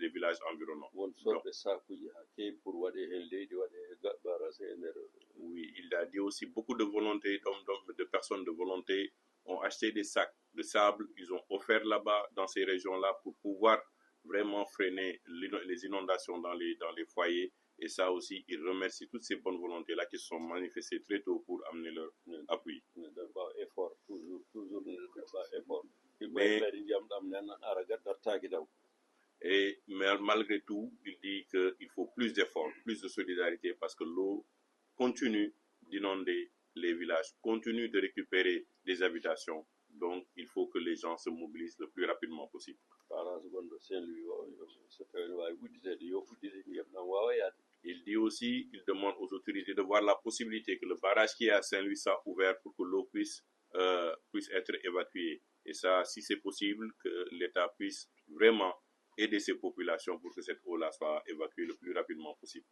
les villages environnants. Oui, il a dit aussi beaucoup de volonté, de personnes de volonté ont acheté des sacs de sable, ils ont offert là-bas, dans ces régions-là, pour pouvoir vraiment freiner les inondations dans les foyers. Et ça aussi, il remercie toutes ces bonnes volontés-là qui se sont manifestées très tôt pour amener leur appui. Mais malgré tout, il dit qu'il faut plus d'efforts, plus de solidarité, parce que l'eau continue d'inonder les villages, continue de récupérer des habitations. Donc, il faut que les gens se mobilisent le plus rapidement possible. Il dit aussi, il demande aux autorités de voir la possibilité que le barrage qui est à Saint-Louis soit ouvert pour que l'eau puisse être évacuée. Et ça, si c'est possible, que l'État puisse vraiment aider ces populations pour que cette eau-là soit évacuée le plus rapidement possible.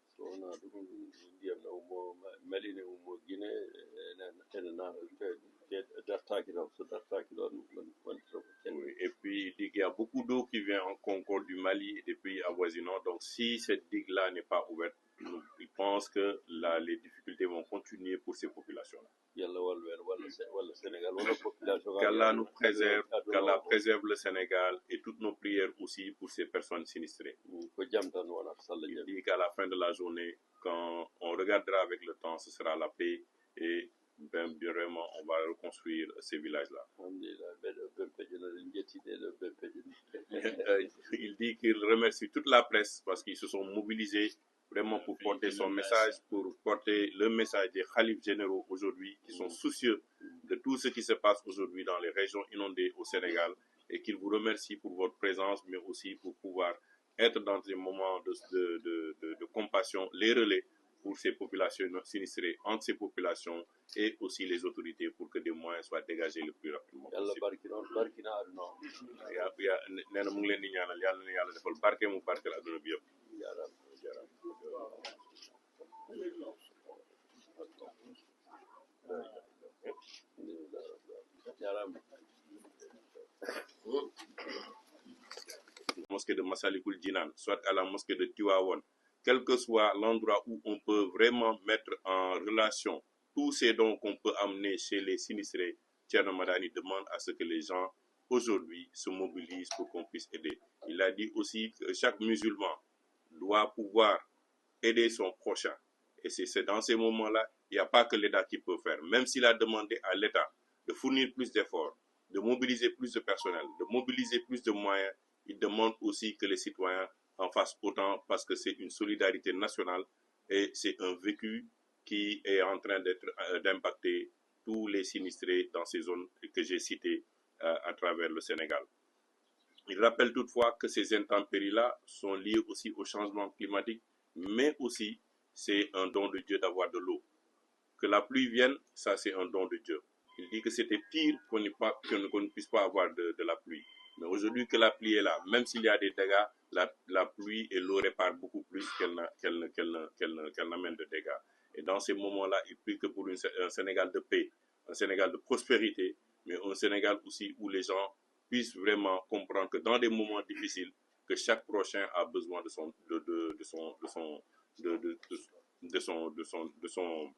Oui, et puis il dit qu'il y a beaucoup d'eau qui vient en concours du Mali et des pays avoisinants. Donc si cette digue-là n'est pas ouverte, il pense que les difficultés vont continuer pour ces populations-là. Qu'Allah nous préserve, qu'Allah préserve le Sénégal et toutes nos prières aussi pour ces personnes sinistrées. Il dit qu'à la fin de la journée, quand on regardera avec le temps, ce sera la paix et vraiment on va reconstruire ces villages-là. Il dit qu'il remercie toute la presse parce qu'ils se sont mobilisés vraiment pour porter son message, pour porter le message des khalifs généraux aujourd'hui qui sont soucieux de tout ce qui se passe aujourd'hui dans les régions inondées au Sénégal et qu'il vous remercie pour votre présence, mais aussi pour pouvoir être dans des moments de compassion, les relais pour ces populations sinistrées, entre ces populations et aussi les autorités pour que des moyens soient dégagés le plus rapidement possible. Mosquée de Massalikul Jinan, soit à la mosquée de Tivaouane, quel que soit l'endroit où on peut vraiment mettre en relation tous ces dons qu'on peut amener chez les sinistrés, Thierno Madani demande à ce que les gens aujourd'hui se mobilisent pour qu'on puisse aider. Il a dit aussi que chaque musulman doit pouvoir aider son prochain. Et c'est dans ces moments-là, il n'y a pas que l'État qui peut faire. Même s'il a demandé à l'État de fournir plus d'efforts, de mobiliser plus de personnel, de mobiliser plus de moyens, il demande aussi que les citoyens en fassent autant parce que c'est une solidarité nationale et c'est un vécu qui est en train d'impacter tous les sinistrés dans ces zones que j'ai citées à travers le Sénégal. Il rappelle toutefois que ces intempéries-là sont liées aussi au changement climatique, mais aussi c'est un don de Dieu d'avoir de l'eau. Que la pluie vienne, ça c'est un don de Dieu. Il dit que c'était pire qu'on ne puisse pas avoir de la pluie. Mais aujourd'hui que la pluie est là, même s'il y a des dégâts, la pluie et l'eau réparent beaucoup plus qu'elle n'amène de dégâts. Et dans ces moments-là, il prie que pour un Sénégal de paix, un Sénégal de prospérité, mais un Sénégal aussi où les gens puissent vraiment comprendre que dans des moments difficiles, que chaque prochain a besoin de son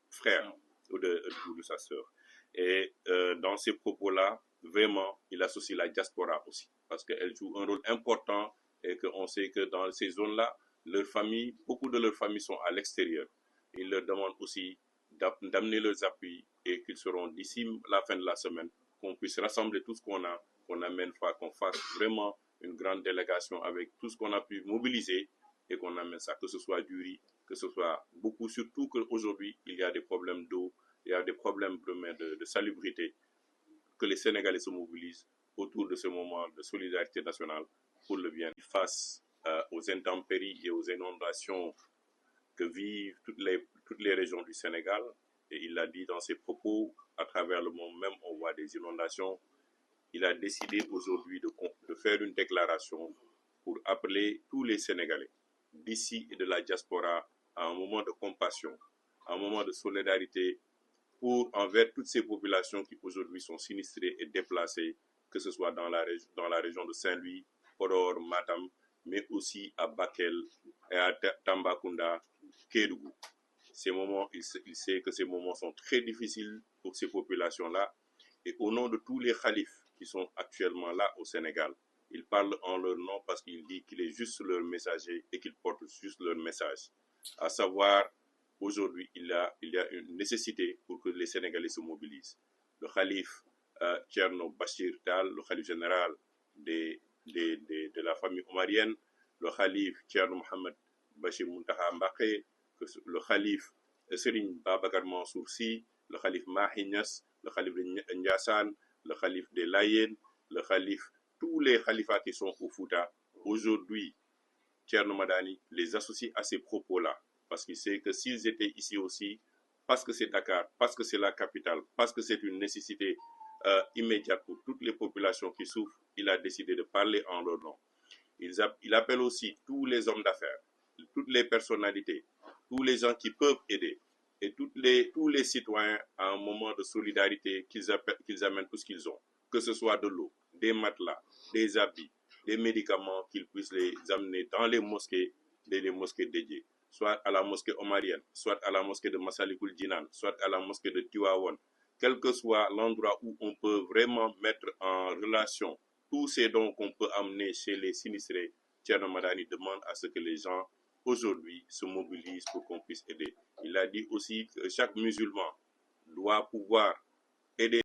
frère ou de sa sœur. Et dans ces propos-là, vraiment, il associe la diaspora aussi, parce qu'elle joue un rôle important et qu'on sait que dans ces zones-là, beaucoup de leurs familles sont à l'extérieur. Il leur demande aussi d'amener leurs appuis et qu'ils seront d'ici la fin de la semaine, qu'on puisse rassembler tout ce qu'on a, qu'on fasse vraiment une grande délégation avec tout ce qu'on a pu mobiliser et qu'on amène ça, que ce soit du riz, que ce soit beaucoup, surtout qu'aujourd'hui, il y a des problèmes d'eau, il y a des problèmes de salubrité, que les Sénégalais se mobilisent autour de ce moment de solidarité nationale pour le bien. Face aux intempéries et aux inondations que vivent toutes les régions du Sénégal, et il l'a dit dans ses propos, à travers le monde même, on voit des inondations. Il a décidé aujourd'hui de faire une déclaration pour appeler tous les Sénégalais d'ici et de la diaspora à un moment de compassion, à un moment de solidarité envers toutes ces populations qui aujourd'hui sont sinistrées et déplacées, que ce soit dans la région de Saint-Louis, Podor, Matam, mais aussi à Bakel et à Tambacounda, Kédougou. Ces moments, il sait que ces moments sont très difficiles pour ces populations-là. Et au nom de tous les khalifes qui sont actuellement là au Sénégal, il parle en leur nom parce qu'il dit qu'il est juste leur messager et qu'il porte juste leur message. À savoir, aujourd'hui, il y a une nécessité pour que les Sénégalais se mobilisent. Le khalif Thierno Bachir Tal, le khalif général de la famille omarienne, le khalif Thierno Mohamed Bachir Muntaha Mbaké, le khalif Serigne Babacar Mansour Sy, le khalif Mahi Niass, le khalif de Ndiassane, le khalif des Layènes, le khalif, tous les khalifats qui sont au Fouta, aujourd'hui, Thierno Madani les associe à ces propos-là, parce qu'il sait que s'ils étaient ici aussi, parce que c'est Dakar, parce que c'est la capitale, parce que c'est une nécessité immédiate pour toutes les populations qui souffrent, il a décidé de parler en leur nom. Il appelle aussi tous les hommes d'affaires, toutes les personnalités, tous les gens qui peuvent aider, et tous les citoyens à un moment de solidarité qu'ils amènent tout ce qu'ils ont, que ce soit de l'eau, des matelas, des habits, des médicaments, qu'ils puissent les amener dans les mosquées dédiées, soit à la mosquée omarienne, soit à la mosquée de Massalikul Jinan, soit à la mosquée de Tivaouane, quel que soit l'endroit où on peut vraiment mettre en relation tous ces dons qu'on peut amener chez les sinistrés. Thierno Madani demande à ce que les gens aujourd'hui se mobilisent pour qu'on puisse aider. Il a dit aussi que chaque musulman doit pouvoir aider